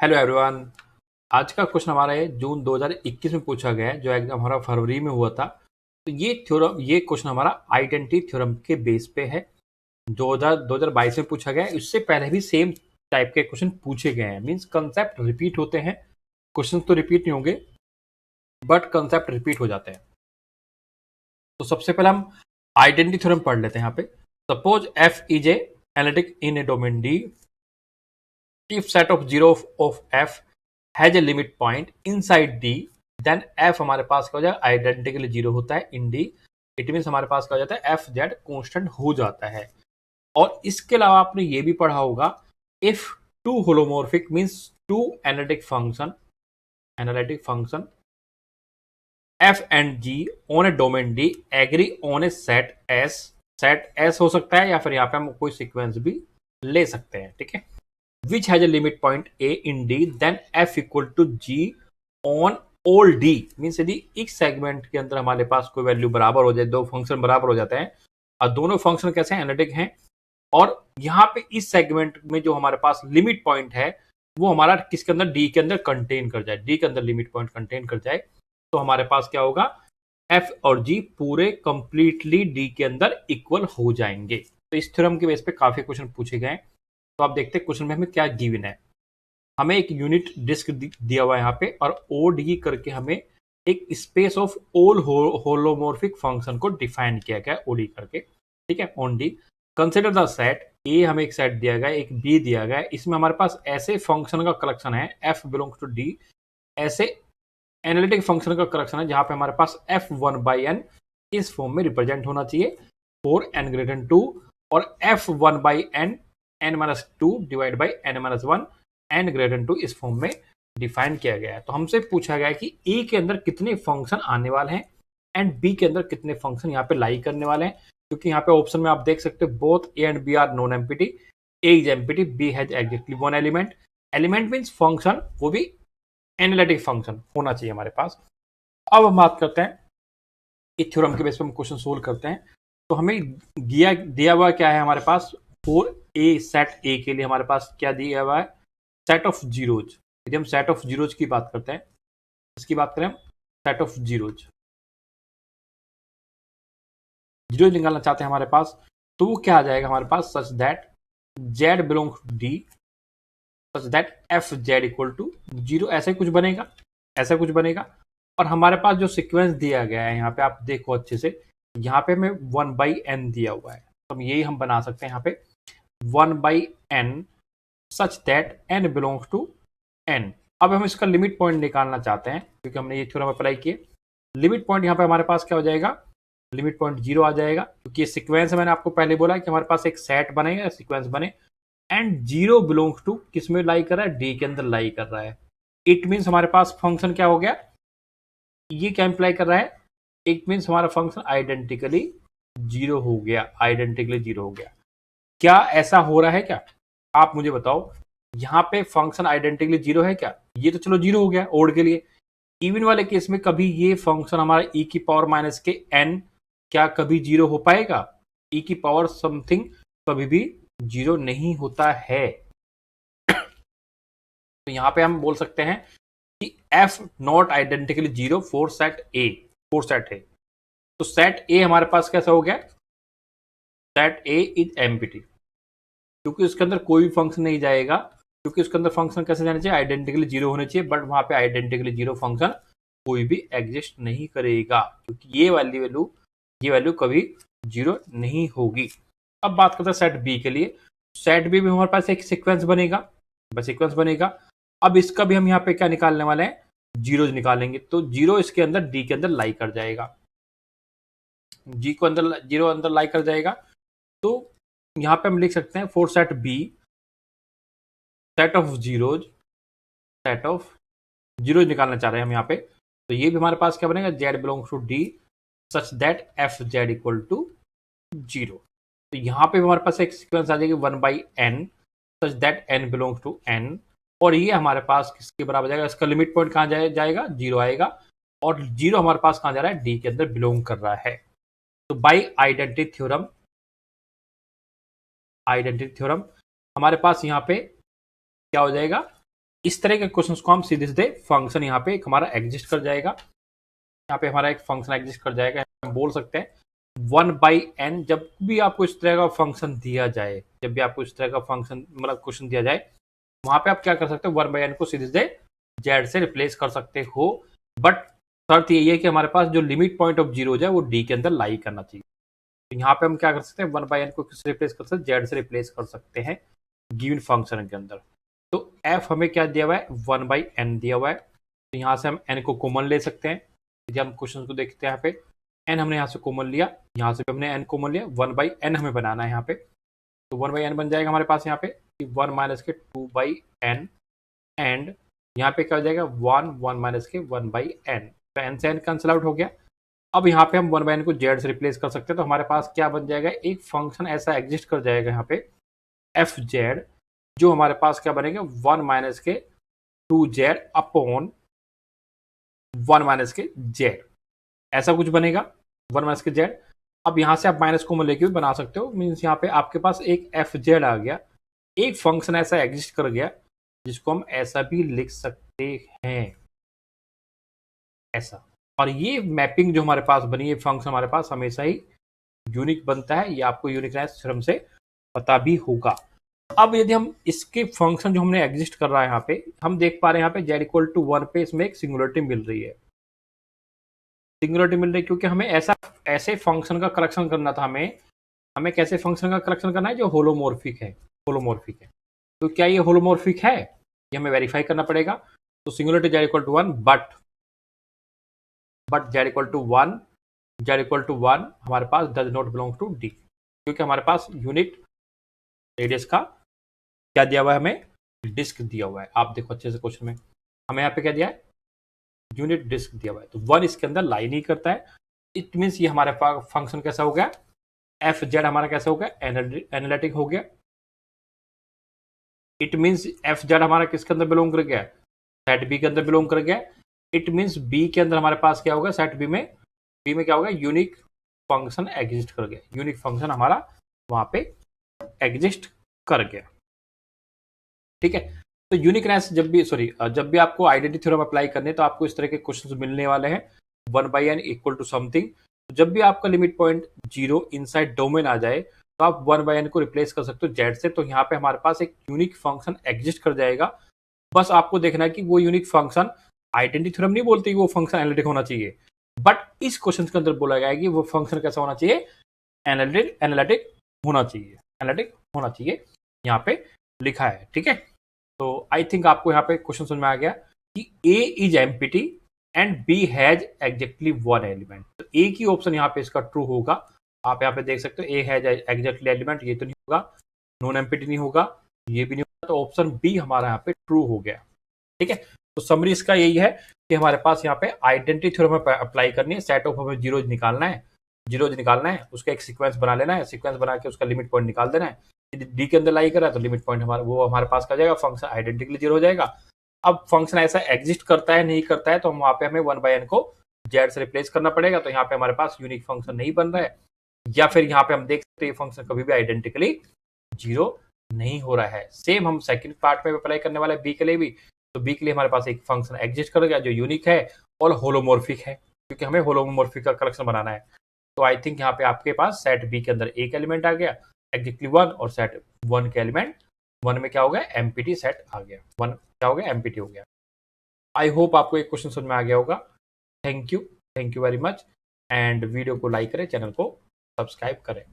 Hello everyone. आज का question हमारा है जून 2021 में पूछा गया है, जो एग्जाम हमारा फरवरी में हुआ था। तो ये क्वेश्चन हमारा आइडेंटिटी थ्योरम के बेस पे है। 2022 में पूछा गया है। इससे पहले भी सेम टाइप के क्वेश्चन पूछे गए हैं। मींस कंसेप्ट रिपीट होते हैं, क्वेश्चन तो रिपीट नहीं होंगे बट कंसेप्ट रिपीट हो जाते हैं। तो सबसे पहले हम आइडेंटिटी थ्योरम पढ़ लेते हैं। यहाँ पे suppose F is a analytic in A domain D if set of zero of f has a limit point inside d, then f हमारे पास क्या हो जाएगा, आइडेंटिकली जीरो होता है इन d। इट मीन हमारे पास क्या हो जाता है, एफ जेड कॉन्स्टेंट हो जाता है। और इसके अलावा आपने ये भी पढ़ा होगा, if two holomorphic means two analytic function F and G on a domain D agree on a set S हो सकता है, या फिर यहाँ पे हम कोई सीक्वेंस भी ले सकते हैं। ठीक है, which has a limit point a in D, then f equal to g on all D। Means यदि इस सेगमेंट के अंदर हमारे पास कोई वैल्यू बराबर हो जाए, दो फंक्शन बराबर हो जाते हैं और दोनों फंक्शन कैसे एनालिटिक हैं, और यहाँ पे इस सेगमेंट में जो हमारे पास लिमिट पॉइंट है वो हमारा किसके अंदर, डी के अंदर कंटेन कर जाए, डी के अंदर लिमिट पॉइंट कंटेन कर जाए, तो हमारे पास क्या होगा, एफ और जी पूरे कंप्लीटली डी के अंदर इक्वल हो जाएंगे। तो इस थ्योरम के बेस पे काफी क्वेश्चन पूछे गए। तो आप देखते हैं क्वेश्चन में हमें क्या गिवन है। हमें एक यूनिट डिस्क दिया हुआ है यहाँ पे, और ओ डी करके हमें एक स्पेस ऑफ ऑल होलोमोर्फिक फंक्शन को डिफाइन किया गया है ओडी करके। ठीक है, on D consider the set ए, हमें एक सेट दिया गया है, एक बी दिया गया है। इसमें हमारे पास ऐसे फंक्शन का कलेक्शन है एफ बिलोंग्स टू डी, ऐसे एनालिटिक फंक्शन का कलेक्शन है जहां पे हमारे पास एफ वन बाई एन इस फॉर्म में रिप्रेजेंट होना चाहिए फॉर एन ग्रेटर देन 2, और F one by N N minus two divide by N minus one N greater than 2 इस फॉर्म में डिफाइन किया गया है। तो हमसे पूछा गया है कि ए के अंदर कितने फंक्शन आने वाले हैं एंड बी के अंदर कितने फंक्शन यहाँ पे लाई करने वाले हैं, क्योंकि यहाँ पे ऑप्शन में आप देख सकते हो both A and B are non empty, A is empty, B has exactly one element. Element means function, वो भी एनालिटिक फंक्शन होना चाहिए हमारे पास। अब हम बात करते हैं इस थ्योरम के बेस पे हम क्वेश्चन सोल्व करते हैं। तो हमें दिया हुआ क्या है हमारे पास, फॉर ए सेट ए के लिए हमारे पास क्या दिया हुआ है, सेट ऑफ जीरोज। यदि हम सेट ऑफ जीरोज की बात करते हैं, इसकी बात करें हम सेट ऑफ जीरोज निकालना चाहते हैं हमारे पास, तो वो क्या आ जाएगा हमारे पास, such that Z belongs to D such that F Z equal to zero, ऐसे कुछ बनेगा, ऐसा कुछ बनेगा। और हमारे पास जो सीक्वेंस दिया गया है यहाँ पे आप देखो अच्छे से, यहाँ पे हमें वन बाई एन दिया हुआ है, तो यही हम बना सकते हैं यहाँ पे one by N such that N belongs to N. अब हम इसका लिमिट पॉइंट निकालना चाहते हैं, क्योंकि हमने ये थ्योरम अप्लाई किए। लिमिट पॉइंट यहाँ पे हमारे पास क्या हो जाएगा, लिमिट पॉइंट जीरो आ जाएगा, क्योंकि ये सीक्वेंस मैंने आपको पहले बोला कि हमारे पास एक सेट बनेगा, सीक्वेंस बने, एंड जीरो बिलोंग्स टू किस में लाई कर रहा है, डी के अंदर लाई कर रहा है। इट मीन्स हमारे पास फंक्शन क्या हो गया, ये क्या इंप्लाई कर रहा है, इट मीन्स हमारा फंक्शन आइडेंटिकली जीरो हो गया, आइडेंटिकली जीरो हो गया। क्या ऐसा हो रहा है क्या, आप मुझे बताओ, यहाँ पे फंक्शन आइडेंटिकली जीरो है क्या, ये तो चलो जीरो हो गया ओड के लिए। इवन वाले केस में कभी ये फंक्शन हमारा ई की पावर माइनस के एन क्या कभी जीरो हो पाएगा, ई की पावर समथिंग कभी भी जीरो नहीं होता है। तो यहाँ पे हम बोल सकते हैं कि F not identically zero for set A, for set ए। तो सेट ए हमारे पास कैसा हो गया, सेट ए इज एम्प्टी, क्योंकि उसके अंदर कोई भी फंक्शन नहीं जाएगा, क्योंकि उसके अंदर फंक्शन कैसे जाना चाहिए, आइडेंटिकली जीरो होने चाहिए, बट वहां पे आइडेंटिकली जीरो फंक्शन कोई भी एग्जिस्ट नहीं करेगा, क्योंकि ये वैल्यू कभी जीरो नहीं होगी। अब बात करते हैं सेट बी के लिए। सेट बी में हमारे पास एक सीक्वेंस बनेगा, बस सीक्वेंस बनेगा। अब इसका भी हम यहाँ पे क्या निकालने वाले हैं, जीरोज निकालेंगे। तो जीरो इसके अंदर डी के अंदर लाई कर जाएगा, जी को अंदर जीरो अंदर लाई कर जाएगा। तो यहाँ पे हम लिख सकते हैं for set B set of zeros, set of zeros निकालना चाह रहे हैं हम यहाँ पे। तो ये भी हमारे पास क्या बनेगा, Z belongs to D such that F Z equal to zero. तो यहाँ पे हमारे पास एक सीक्वेंस आ जाएगी one by N such that N belongs to N, और ये हमारे पास किसके बराबर जाएगा, इसका लिमिट पॉइंट कहाँ जाएगा, जीरो आएगा, और जीरो हमारे पास कहाँ जा रहा है, डी के अंदर बिलोंग कर रहा है। तो बाई आइडेंटिटी थ्योरम हमारे पास यहाँ पे क्या हो जाएगा, इस तरह के क्वेश्चंस को हम सीधे सीधे फंक्शन यहाँ पे एक हमारा एग्जिस्ट कर जाएगा, यहाँ पे हमारा एक फंक्शन एग्जिस्ट कर जाएगा। हम बोल सकते हैं 1/n जब भी आपको इस तरह का फंक्शन दिया जाए, जब भी आपको इस तरह का फंक्शन मतलब क्वेश्चन दिया जाए, वहां पे आप क्या कर सकते हो, 1/n को सीधे सीधे जेड से रिप्लेस कर सकते हो। बट शर्त यही है कि हमारे पास जो लिमिट पॉइंट ऑफ जीरो है वो डी के अंदर लाई करना चाहिए। तो यहाँ पे हम क्या कर सकते हैं, 1/n को किससे रिप्लेस कर सकते हैं, जेड से रिप्लेस कर सकते हैं गिवन फंक्शन के अंदर। तो f हमें क्या दिया हुआ है, 1/n दिया हुआ है। तो यहाँ से हम n को कॉमन ले सकते हैं। यदि हम क्वेश्चन को देखते हैं, यहाँ पे n हमने यहाँ से कॉमन लिया, यहाँ से भी हमने n कॉमन लिया, 1/n हमें बनाना है यहाँ पे। तो 1/n बन जाएगा हमारे पास यहाँ पे 1 माइनस के 2/n एंड यहाँ पे क्या हो जाएगा 1 माइनस के 1/n। तो n से n कैंसिल आउट हो गया। अब यहाँ पे हम 1/n को z से रिप्लेस कर सकते हैं। तो हमारे पास क्या बन जाएगा, एक फंक्शन ऐसा एग्जिस्ट कर जाएगा यहाँ पे fz, जो हमारे पास क्या बनेगा 1 माइनस के 2z अपॉन 1 माइनस के z, ऐसा कुछ बनेगा 1 माइनस के z। अब यहां से आप माइनस कॉमन लेके भी बना सकते हो, मीन्स यहाँ पे आपके पास एक fz आ गया, एक फंक्शन ऐसा एग्जिस्ट कर गया जिसको हम ऐसा भी लिख सकते हैं, ऐसा। और ये मैपिंग जो हमारे पास बनी है, फंक्शन हमारे पास हमेशा ही यूनिक बनता है, ये आपको यूनिकनेस थ्योरम से पता भी होगा। अब यदि हम इसके फंक्शन जो हमने एग्जिस्ट कर रहा है यहाँ पे, हम देख पा रहे हैं यहाँ पे z=1 पे इसमें एक सिंगुलरिटी मिल रही है, सिंगुलरिटी मिल रही है क्योंकि हमें ऐसे फंक्शन का करेक्शन करना था। हमें कैसे फंक्शन का करेक्शन करना है, जो होलोमोर्फिक है, होलोमोर्फिक है। तो क्या ये होलोमोर्फिक है, ये हमें वेरीफाई करना पड़ेगा। तो सिंगुलरिटी z=1 बट z=1 हमारे पास does not belong to D, क्योंकि हमारे पास यूनिट रेडियस का क्या दिया हुआ है, हमें डिस्क दिया हुआ है। आप देखो अच्छे से क्वेश्चन में हमें यहाँ पे क्या दिया है, यूनिट डिस्क दिया हुआ है। तो 1 इसके अंदर लाई नहीं करता है। इट मीन्स ये हमारे पास फंक्शन कैसा हो गया, एफ जेड हमारा कैसा हो गया, एनालिटिक हो गया। इट मीन्स एफ जेड हमारा किसके अंदर बिलोंग कर गया, सेट बी के अंदर बिलोंग कर गया। इट मीन्स बी के अंदर हमारे पास क्या होगा, सेट बी में क्या होगा, यूनिक फंक्शन एग्जिस्ट कर गया, यूनिक फंक्शन हमारा वहां पे एग्जिस्ट कर गया। ठीक है। तो यूनिकनेस जब भी आपको आइडेंटिटी थ्योरम अप्लाई करने, तो आपको इस तरह के क्वेश्चंस मिलने वाले हैं 1/n इक्वल टू समथिंग। जब भी आपका लिमिट पॉइंट 0 इनसाइड डोमेन आ जाए, तो आप 1/n को रिप्लेस कर सकते हो जेड से। तो यहाँ पे हमारे पास एक यूनिक फंक्शन एग्जिस्ट कर जाएगा। बस आपको देखना है कि वो यूनिक फंक्शन, आइडेंटिटी थ्योरम नहीं बोलती कि वो फंक्शन एनालिटिक होना चाहिए, बट इस क्वेश्चन के अंदर बोला गया है कि वो फंक्शन कैसा होना चाहिए, एनालिटिक होना चाहिए, एनालिटिक होना चाहिए, यहाँ पे लिखा है। ठीक है। तो आई थिंक आपको यहाँ पे क्वेश्चन समझ में आ गया कि A is empty and B has exactly 1 element. तो एक ही ऑप्शन यहाँ पे इसका ट्रू होगा। आप यहाँ पे देख सकते हो A हैज एग्जैक्टली एलिमेंट, ये तो नहीं होगा, नॉन एम्प्टी नहीं होगा, ये भी नहीं होगा। तो ऑप्शन बी हमारा यहाँ पे ट्रू हो गया। ठीक है। तो समरी इसका यही है कि हमारे पास यहाँ पे आइडेंटिटी थ्योरम अप्लाई करनी है, सेट ऑफ हमें जीरोज निकालना है, उसका एक सीक्वेंस बना लेना है, सीक्वेंस बना के उसका लिमिट पॉइंट निकाल देना है। यदि डी के अंदर लाई करा तो लिमिट पॉइंट हमारे पास का जाएगा, फंक्शन आइडेंटिकली जीरो हो जाएगा। अब फंक्शन ऐसा एग्जिस्ट करता है नहीं करता है, तो वहां पे हमें 1/n को जेड से रिप्लेस करना पड़ेगा। तो यहाँ पे हमारे पास यूनिक फंक्शन नहीं बन रहा है, या फिर यहाँ पे हम देख सकते हैं फंक्शन कभी भी आइडेंटिकली जीरो नहीं हो रहा है। सेम हम सेकंड पार्ट में अप्लाई करने वाले बी के लिए भी। तो बी के लिए हमारे पास एक फंक्शन एग्जिस्ट कर गया जो यूनिक है और होलोमोर्फिक है, क्योंकि हमें होलोमोर्फिक का कलेक्शन बनाना है। तो आई थिंक यहाँ पे आपके पास सेट बी के अंदर एक एलिमेंट आ गया एग्जैक्टली 1, और सेट 1 के एलिमेंट 1 में क्या हो गया, एमपीटी सेट आ गया, 1 क्या हो गया, एमपीटी हो गया। आई होप आपको एक क्वेश्चन समझ में आ गया होगा। Thank you very much, and video को लाइक करें, चैनल को सब्सक्राइब करें।